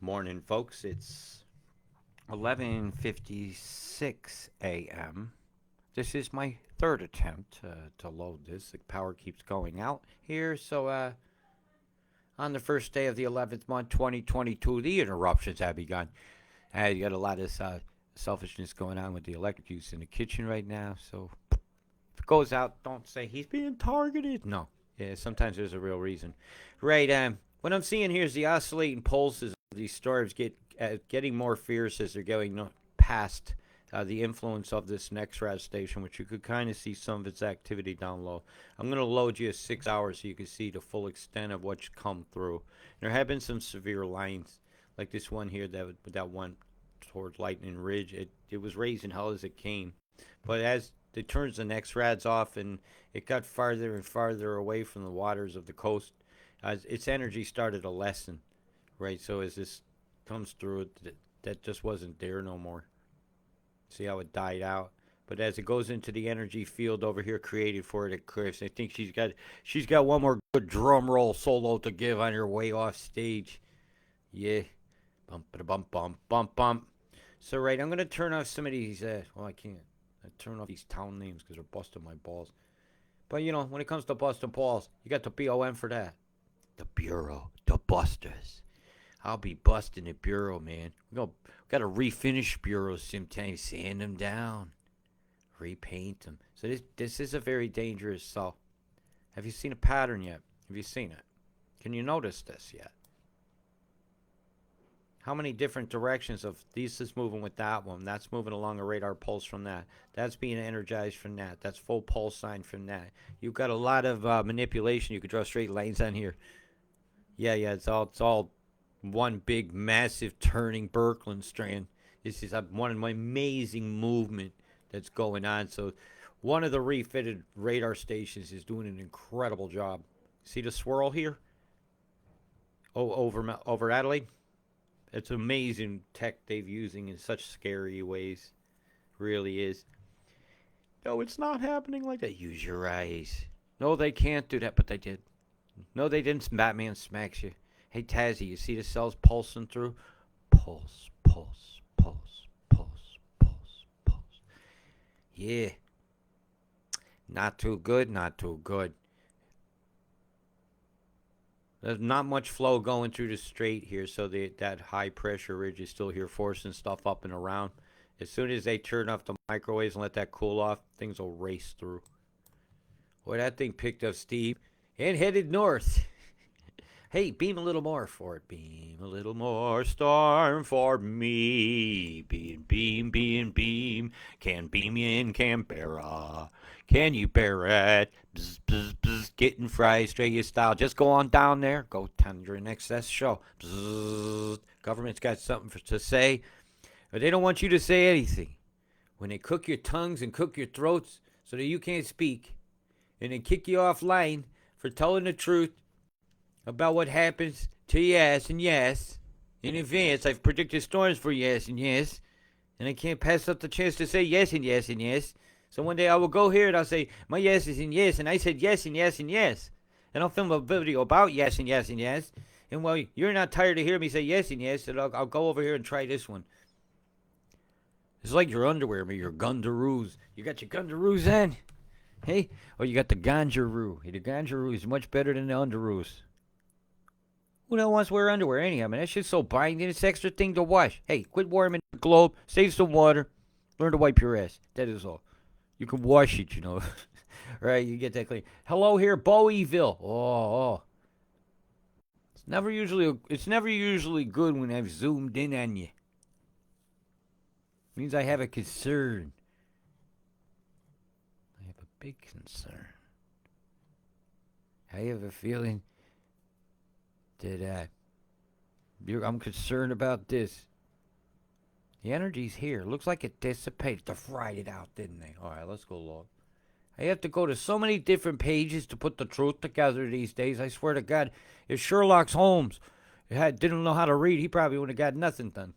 Morning, folks. It's 11:56 a.m. This is my third attempt to load this. The power keeps going out here, so on the first day of the 11th month, 2022, the interruptions have begun. You got a lot of selfishness going on with the electric use in the kitchen right now. So if it goes out, don't say he's being targeted. No, yeah, sometimes there's a real reason. Right. What I'm seeing here is the oscillating pulses of these storms getting more fierce as they're going past the influence of this next rad station, which you could kind of see some of its activity down low. I'm going to load you 6 hours so you can see the full extent of what's come through. There have been some severe lines, like this one here that went towards Lightning Ridge. It was raising hell as it came, but as it turns the next rads off and it got farther and farther away from the waters of the coast, its energy started to lessen, right? So as this comes through, that just wasn't there no more. See how it died out. But as it goes into the energy field over here created for it at Cliffs, I think she's got one more good drum roll solo to give on her way off stage. Yeah, bump bump bump bump bump. So right, I'm gonna turn off some of these. I can't. I turn off these town names because they're busting my balls. But when it comes to busting balls, you got the BOM for that. The Bureau, the Busters. I'll be busting the Bureau, man. We got to refinish bureaus sometimes, sand them down, repaint them. So this is a very dangerous saw. Have you seen a pattern yet? Have you seen it? Can you notice this yet? How many different directions of this is moving with that one? That's moving along a radar pulse from that. That's being energized from that. That's full pulse sign from that. You've got a lot of manipulation. You could draw straight lines on here. Yeah, it's all one big massive turning Birkeland strand. This is one amazing movement that's going on. So one of the refitted radar stations is doing an incredible job. See the swirl here? Oh, over Adelaide. It's amazing tech they've using in such scary ways. Really is. No, it's not happening like that. Use your eyes. No, they can't do that, but they did. No, they didn't. Batman smacks you. Hey, Tazzy, you see the cells pulsing through? Pulse, pulse, pulse, pulse, pulse, pulse. Yeah. Not too good, not too good. There's not much flow going through the straight here, so that high pressure ridge is still here forcing stuff up and around. As soon as they turn off the microwaves and let that cool off, things will race through. Boy, that thing picked up Steve and headed north. Hey, beam a little more for it. Beam a little more storm for me. Beam, beam, beam, beam. Can beam you in Canberra. Can you bear it? Bzz, bzz, bzz. Getting fried Australia style. Just go on down there. Go tender in excess show. Bzz. Government's got something to say, but they don't want you to say anything. When they cook your tongues and cook your throats so that you can't speak, and then kick you offline for telling the truth about what happens to yes and yes. In advance, I've predicted storms for yes and yes, and I can't pass up the chance to say yes and yes and yes. So one day I will go here and I'll say, my yes is in yes, and I said yes and yes and yes. And I'll film a video about yes and yes and yes. And while you're not tired to hear me say yes and yes, and I'll go over here and try this one. It's like your underwear, your gundaroos. You got your gundaroos on? Hey? Or you got the ganjaroo. Hey, the ganjaroo is much better than the underoos. Who the hell wants to wear underwear anyhow? I mean, that shit's so binding. It's an extra thing to wash. Hey, quit warming the globe. Save some water. Learn to wipe your ass. That is all. You can wash it, right? You get that clean. Hello here, Bowieville. Oh. It's never usually good when I've zoomed in on you. It means I have a concern. I have a big concern. I have a feeling that I'm concerned about this. The energy's here. Looks like it dissipated. They fried it out, didn't they? All right, let's go log. I have to go to so many different pages to put the truth together these days. I swear to God, if Sherlock Holmes didn't know how to read, he probably would have got nothing done.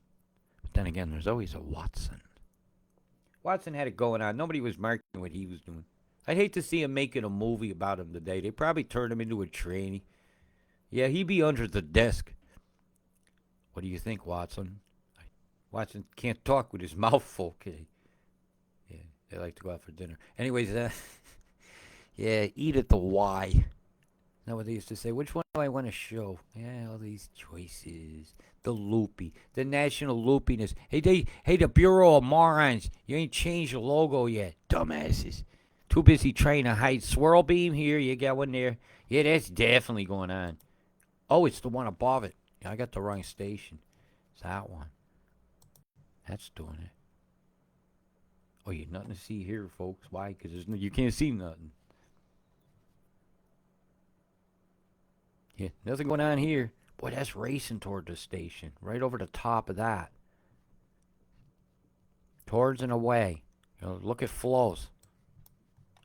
But then again, there's always a Watson. Watson had it going on. Nobody was marking what he was doing. I'd hate to see him making a movie about him today. They probably turned him into a trainee. Yeah, he'd be under the desk. What do you think, Watson? Watson can't talk with his mouth full. Yeah, they like to go out for dinner. Anyways, yeah, eat at the Y. Is that what they used to say? Which one do I want to show? Yeah, all these choices. The Loopy, the national loopiness. Hey, the Bureau of Morons. You ain't changed the logo yet, dumbasses. Too busy trying to hide swirl beam here. You got one there. Yeah, that's definitely going on. Oh, it's the one above it. Yeah, I got the wrong station. It's that one. That's doing it. Oh, you nothing to see here, folks. Why? Because you can't see nothing. Yeah, nothing going on here. Boy, that's racing toward the station. Right over the top of that. Towards and away. Look at flows.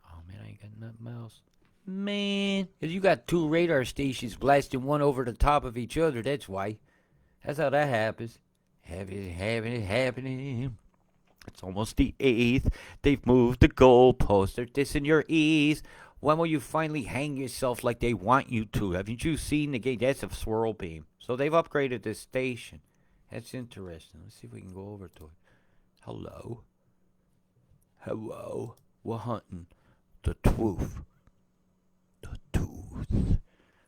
Oh, man, I ain't got nothing else. Man, because you got two radar stations blasting one over the top of each other. That's why. That's how that happens. Happening. It's almost the 8th. They've moved the goalpost. They're dissing your ease. When will you finally hang yourself like they want you to? Haven't you seen the game? That's a swirl beam. So they've upgraded this station. That's interesting. Let's see if we can go over to it. Hello. We're hunting the truth. The truth.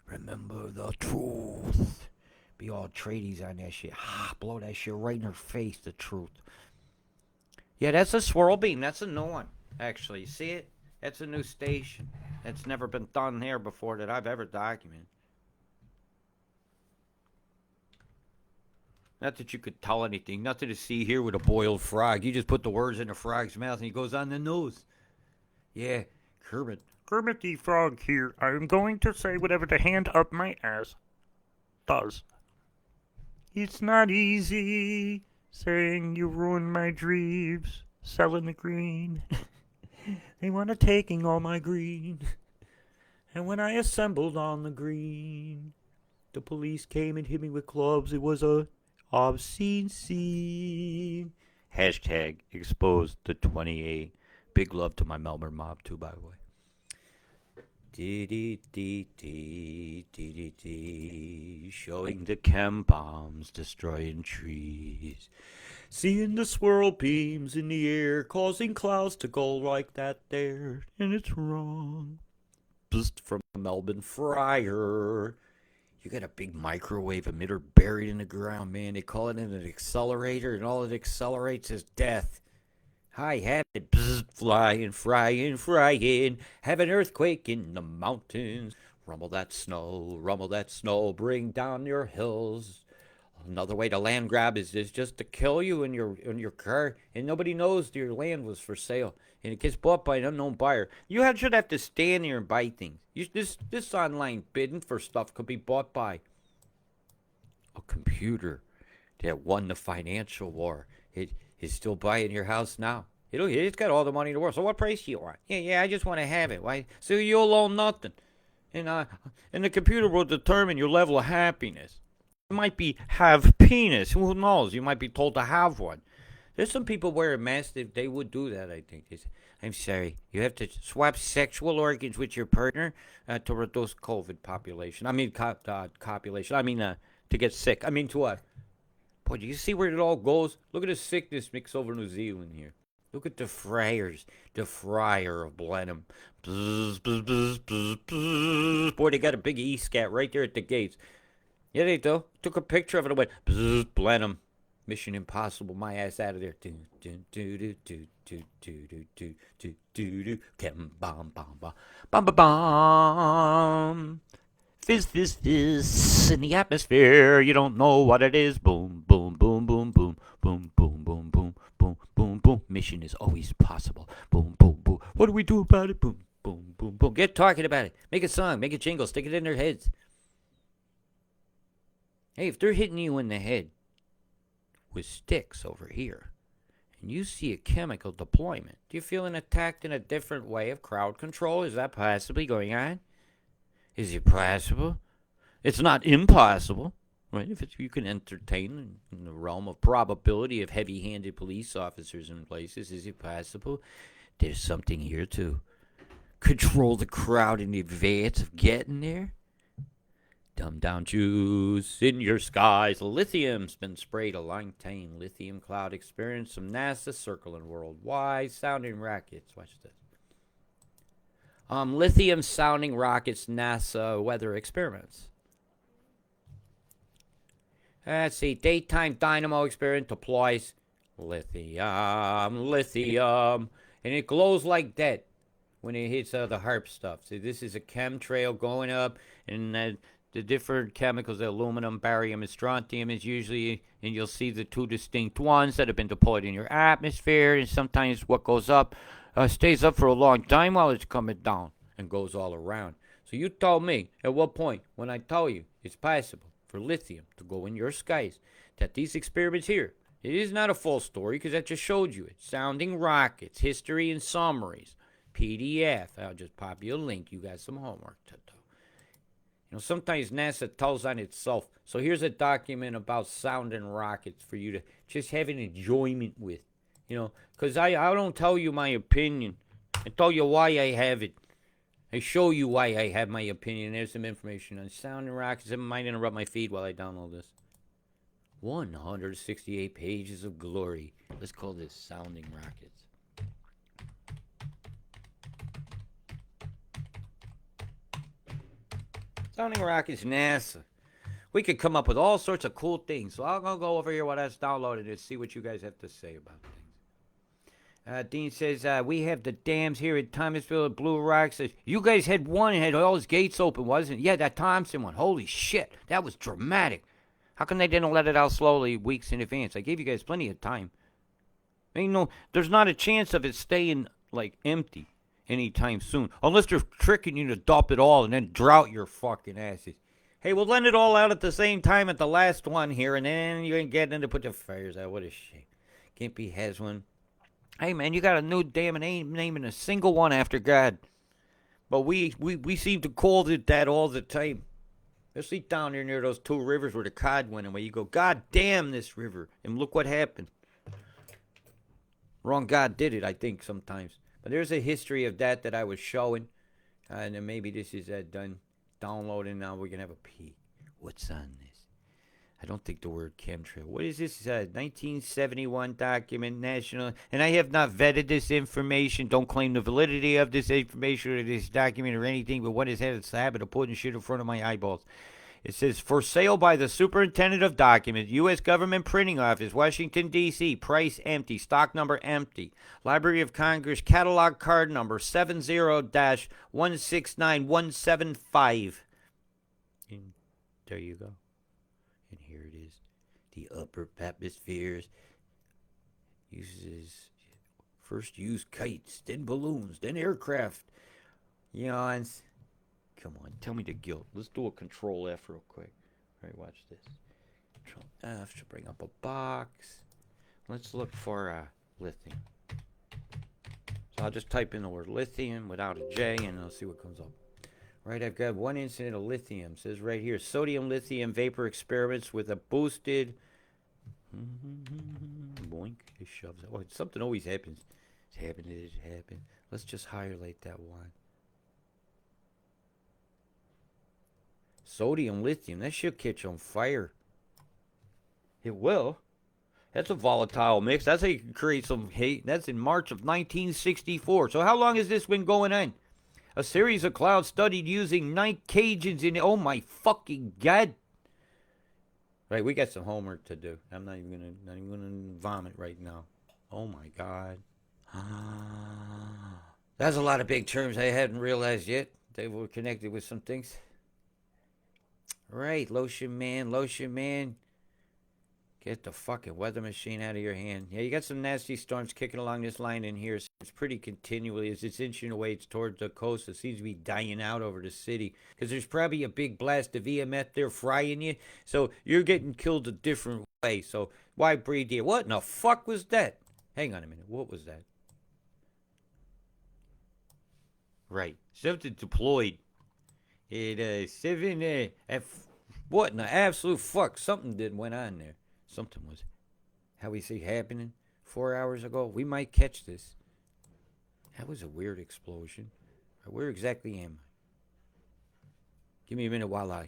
Remember the truth. Be all tradies on that shit. Blow that shit right in her face, the truth. Yeah, that's a swirl beam. That's a new one, actually. You see it? That's a new station. That's never been done here before that I've ever documented. Not that you could tell anything. Nothing to see here with a boiled frog. You just put the words in the frog's mouth and he goes on the news. Yeah, Kermit. Kermit the Frog here. I'm going to say whatever the hand up my ass does. It's not easy saying you ruined my dreams, selling the green. They wanted taking all my green. And when I assembled on the green, the police came and hit me with clubs. It was a obscene scene. Hashtag exposed the 28. Big love to my Melbourne mob too, by the way. Showing the chem bombs destroying trees. Seeing the swirl beams in the air, causing clouds to go like that there, and it's wrong. Just from Melbourne Fryer. You got a big microwave emitter buried in the ground, man. They call it an accelerator, and all it accelerates is death. Hi, have it, flying, frying, have an earthquake in the mountains. Rumble that snow, bring down your hills. Another way to land grab is just to kill you in your car, and nobody knows your land was for sale, and it gets bought by an unknown buyer. You should have to stand there and buy things. This online bidding for stuff could be bought by a computer that won the financial war. It is still buying your house now. It's got all the money in the world. So what price do you want? Yeah, I just want to have it. Why? So you'll own nothing, and the computer will determine your level of happiness. It might be have penis. Who knows? You might be told to have one. There's some people wearing masks. They would do that, I think. They say, I'm sorry. You have to swap sexual organs with your partner to reduce COVID population. I mean, copulation. I mean, to get sick. I mean, to what? Boy, do you see where it all goes? Look at the sickness mix over New Zealand here. Look at the friars. The friar of Blenheim. Bzz, bzz, bzz, bzz, bzz. Boy, they got a big E-scat right there at the gates. Yeah, they do. Took a picture of it and went, bzz, Blenheim. Mission Impossible, my ass out of there. Chem bomb, bomb, bomb, bomb, bomb, bomb. Fizz, fizz, fizz in the atmosphere. You don't know what it is. Boom, boom, boom, boom, boom, boom, boom, boom, boom, boom, boom, boom. Mission is always possible. Boom, boom, boom. What do we do about it? Boom, boom, boom, boom. Get talking about it. Make a song. Make a jingle. Stick it in their heads. Hey, if they're hitting you in the head with sticks over here, and you see a chemical deployment, do you feel attacked in a different way of crowd control? Is that possibly going on? Is it possible? It's not impossible, right? If you can entertain in the realm of probability of heavy-handed police officers in places, is it possible? There's something here to control the crowd in advance of getting there. Dumb down juice in your skies. Lithium's been sprayed a long time. Lithium cloud experience from NASA circling worldwide. Sounding rockets. Watch this. Lithium sounding rockets NASA weather experiments. Let's see. Daytime dynamo experiment deploys lithium. And it glows like that when it hits the HARP stuff. See, this is a chemtrail going up, and the different chemicals, the aluminum, barium, and strontium is usually, and you'll see the two distinct ones that have been deployed in your atmosphere, and sometimes what goes up stays up for a long time while it's coming down and goes all around. So you told me, at what point, when I tell you it's possible for lithium to go in your skies, that these experiments here, it is not a full story because I just showed you it. Sounding rockets, history and summaries, PDF. I'll just pop you a link. You got some homework to do. You know, sometimes NASA tells on itself. So here's a document about sounding rockets for you to just have an enjoyment with. You know, because I don't tell you my opinion. I tell you why I have it. I show you why I have my opinion. There's some information on sounding rockets. It might interrupt my feed while I download this. 168 pages of glory. Let's call this sounding rockets. Sounding rockets, NASA. We could come up with all sorts of cool things. So I'll go over here while that's downloaded and see what you guys have to say about things. Dean says, we have the dams here at Thomasville at Blue Rock. Says, you guys had one and had all those gates open, wasn't it? Yeah, that Thompson one. Holy shit. That was dramatic. How come they didn't let it out slowly weeks in advance? I gave you guys plenty of time. There's not a chance of it staying, empty anytime soon. Unless they're tricking you to dump it all and then drought your fucking asses. Hey, we'll let it all out at the same time at the last one here, and then you're going to get in to put the fires out. What a shame. Gimpy has one. Hey, man, you got a new dam and ain't naming a single one after God. But we seem to call it that all the time. Especially down there near those two rivers where the cod went away. You go, God damn this river. And look what happened. Wrong God did it, I think, sometimes. But there's a history of that I was showing. And then maybe this is done downloading. Now we're going to have a peek. What's on this? I don't think the word chemtrail. What is this? 1971 document, national. And I have not vetted this information. Don't claim the validity of this information or this document or anything, but what has had its habit of putting shit in front of my eyeballs. It says, for sale by the Superintendent of Documents, U.S. Government Printing Office, Washington, D.C., price empty, stock number empty. Library of Congress, catalog card number 70-169175. And there you go. And here it is. The upper atmospheres uses first use kites, then balloons, then aircraft. Yawns. Come on, tell me the guilt. Let's do a Control F real quick. All right, watch this. Control F to bring up a box. Let's look for lithium. So I'll just type in the word lithium without a J, and I'll see what comes up. Right, I've got one incident of lithium. It says right here, sodium lithium vapor experiments with a boosted. Boink, it shoves it. Oh, something always happens. It's happened. Let's just highlight that one. Sodium lithium, that should catch on fire. It will. That's a volatile mix. That's how you can create some hate. That's in March of 1964. So how long has this been going on? A series of clouds studied using night cages in. Oh my fucking god! Right, we got some homework to do. I'm not even gonna vomit right now. Oh my god! That's a lot of big terms I hadn't realized yet. They were connected with some things. Right, lotion man. Get the fucking weather machine out of your hand. Yeah, you got some nasty storms kicking along this line in here. It's pretty continually as it's inching away. It's towards the coast. It seems to be dying out over the city because there's probably a big blast of EMF there frying you. So you're getting killed a different way. So why breathe here? What in the fuck was that? Hang on a minute. What was that? Right. Something deployed. What in the absolute fuck? Something went on there. Something was, how we say, happening 4 hours ago. We might catch this. That was a weird explosion. Where exactly am I? Give me a minute while I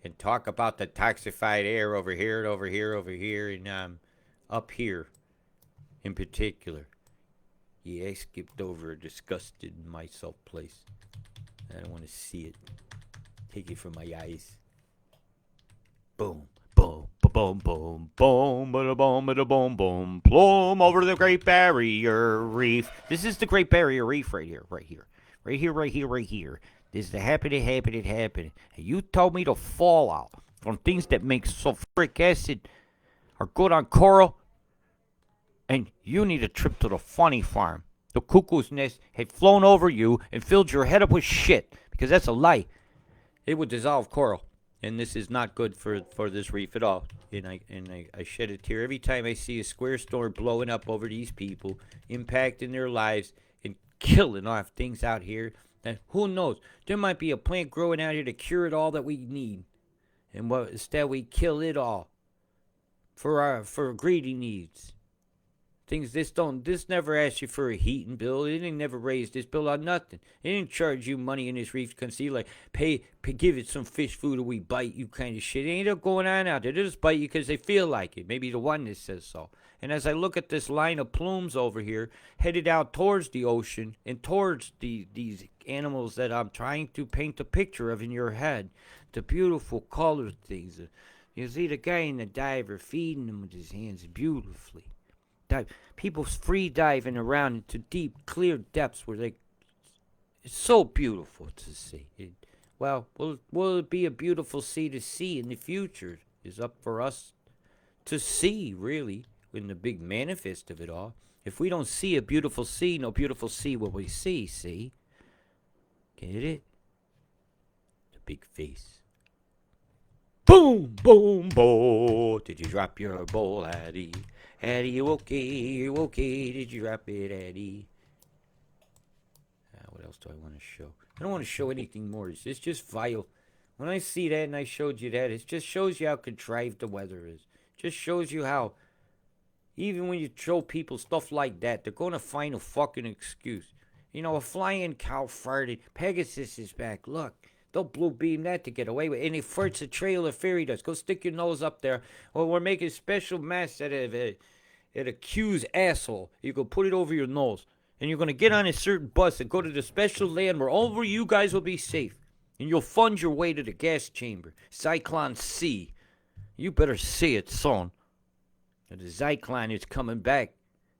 and talk about the toxified air over here and over here, over here, and up here in particular. Yeah, I skipped over a disgusted myself place. I don't want to see it. Take it from my eyes. Boom, boom, boom, boom, boom, bada boom, bada boom, boom, plumb over the Great Barrier Reef. This is the Great Barrier Reef right here, right here. Right here, right here, right here. This is the happening. And you told me to fall out from things that make sulfuric acid are good on coral. And you need a trip to the funny farm. The cuckoo's nest had flown over you and filled your head up with shit. Because that's a lie. It would dissolve coral. And this is not good for this reef at all. And I shed a tear every time I see a square storm blowing up over these people, impacting their lives and killing off things out here. And who knows? There might be a plant growing out here to cure it all that we need. And instead we kill it all for greedy needs. Things this never asked you for a heating bill. It ain't never raised this bill on nothing. It didn't charge you money in this reef country like pay give it some fish food or we bite you kind of shit. It ain't up going on out there. They just bite you because they feel like it. Maybe the oneness says so. And as I look at this line of plumes over here, headed out towards the ocean and towards these animals that I'm trying to paint a picture of in your head, the beautiful colored things. You see the guy in the diver feeding them with his hands beautifully. People free diving around into deep, clear depths where it's so beautiful to see. Will it be a beautiful sea to see in the future? Is up for us to see, really, in the big manifest of it all. If we don't see a beautiful sea, no beautiful sea will we see? Get it? The big face. Boom, boom, boom. Did you drop your bowl, Addie? Addie, you okay? You okay? Did you drop it, Addie? What else do I want to show? I don't want to show anything more. It's just vile. When I see that and I showed you that, it just shows you how contrived the weather is. It just shows you how, even when you show people stuff like that, they're going to find a fucking excuse. You know, a flying cow farted. Pegasus is back. Look. They'll blue beam that to get away with it. And it farts a trail of fairy dust. Go stick your nose up there. Or we're making special masks out of a Q's asshole. You go put it over your nose. And you're going to get on a certain bus and go to the special land where only you guys will be safe. And you'll fund your way to the gas chamber. Cyclone C. You better see it, son. The Cyclone is coming back.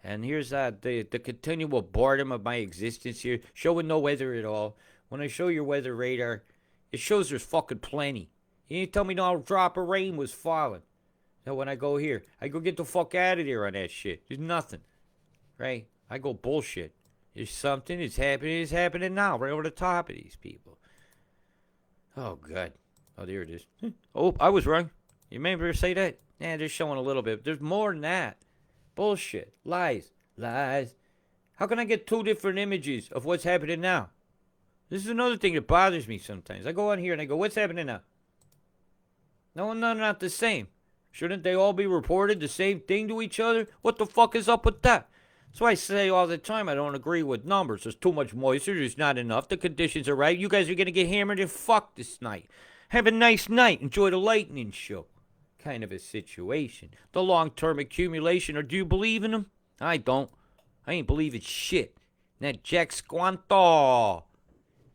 And here's the continual boredom of my existence here. Showing no weather at all. When I show your weather radar, it shows there's fucking plenty. You didn't tell me no drop of rain was falling. So when I go here, I go get the fuck out of there on that shit. There's nothing. Right? I go bullshit. There's something. It's happening now. Right over the top of these people. Oh, God. Oh, there it is. Oh, I was wrong. You remember say that? Yeah, they're showing a little bit. There's more than that. Bullshit. Lies. How can I get two different images of what's happening now? This is another thing that bothers me sometimes. I go on here and I go, what's happening now? No, not the same. Shouldn't they all be reported the same thing to each other? What the fuck is up with that? That's why I say all the time I don't agree with numbers. There's too much moisture. There's not enough. The conditions are right. You guys are going to get hammered and fucked this night. Have a nice night. Enjoy the lightning show. Kind of a situation. The long-term accumulation, or do you believe in them? I don't. I ain't believing shit. That Jack Squanto.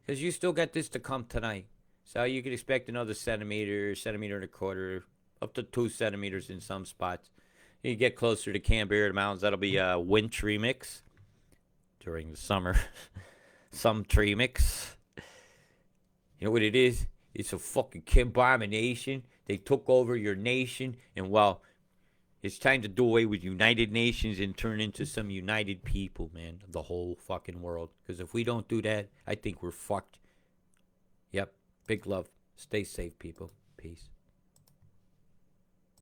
Because you still got this to come tonight. So you can expect another centimeter and a quarter, up to 2 centimeters in some spots. You get closer to Canberra Mountains, that'll be a wintry mix during the summer. Some tree mix. You know what it is? It's a fucking abomination. They took over your nation, and well, it's time to do away with United Nations and turn into some united people, man, of the whole fucking world. Because if we don't do that, I think we're fucked. Yep. Big love. Stay safe, people. Peace.